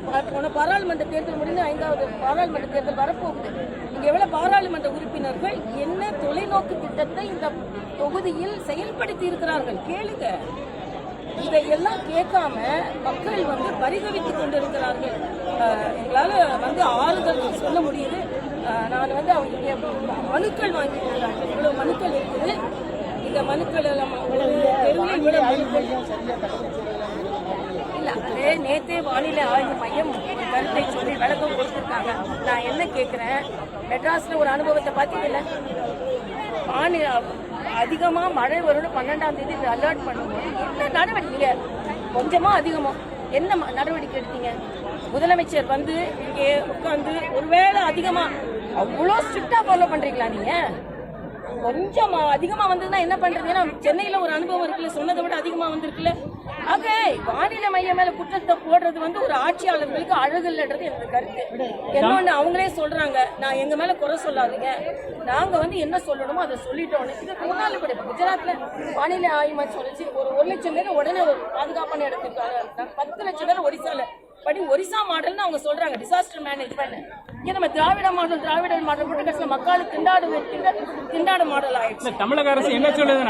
போன பாராளுமன்ற தேர்தல் முடிந்து 5வது பாராளுமன்ற தேர்தல் வரப்போகுது. இங்க எவ்வளவு பாராளுமன்ற உறுப்பினர்கள் என்ன தொலைநோக்கு திட்டத்தை இந்த தொகுதியில் செயல்படுத்தி இருக்கிறார்கள் கேளுங்க. இதையெல்லாம் கேட்காம மக்கள் பரிதவித்துக் கொண்டிருக்கிறார்கள். எங்களால ஆறுதல் சொல்ல முடியுது. நான் அவங்க மனுக்கள் வாங்கி கொடுக்குறாங்க. இவ்வளவு மனுக்கள் இருக்குது. இந்த மனுக்கள் எல்லாம் இல்ல, அதே நேத்தே வானிலை ஆய்வு மையம் ஒரு கருத்தை சொல்லி விளக்கம் கொடுத்துருக்காங்க. நான் என்ன கேட்கிறேன், மெட்ராஸ்ல ஒரு அனுபவத்தை பார்த்தீங்கல்ல, வானிலை அதிகமா மழை வரும்னு 12ஆம் தேதி அலர்ட் பண்ணும்போது என்ன நடவடிக்கை, கொஞ்சமா அதிகமா என்ன நடவடிக்கை எடுத்தீங்க? முதலமைச்சர் இங்கே உட்கார்ந்து ஒருவேளை அதிகமா அவ்வளோ ஸ்ட்ரிக்டா ஃபாலோ பண்றீங்களா? நீங்க கொஞ்சம் அதிகமா வந்ததுன்னா என்ன பண்றது? ஏன்னா சென்னையில ஒரு அனுபவம் இருக்குல்ல, சொன்னதை விட அதிகமா வந்திருக்குல்ல. ஆக வானிலை மையம் மேல குற்றத்தை போடுறது ஒரு ஆட்சியாளர்களுக்கு அழகு இல்லைன்றது எனக்கு கருத்து. என்னொன்னு அவங்களே சொல்றாங்க, நான் எங்க மேல குறை சொல்லாதீங்க, நாங்க என்ன சொல்லணுமோ அதை சொல்லிட்டோம். இதுக்கு முன்னால கூட குஜராத்ல வானிலை ஆய்வு மையம் சொல்லிச்சு, ஒரு 1 லட்சம் பேர் உடனே ஒரு பாதுகாப்பான இடத்துக்கு 10 லட்சம் பேர் ஒடிசால படி ஒரிசா மாடல்னு அவங்க சொல்றாங்க, டிசாஸ்டர் மேனேஜ்மெண்ட். இங்க நம்ம திராவிட மாடல் போட்டு கடைசியில் மக்களுக்கு திண்டாட மாடல் ஆயிடுச்சு. தமிழக அரசு என்ன சொல்லுது?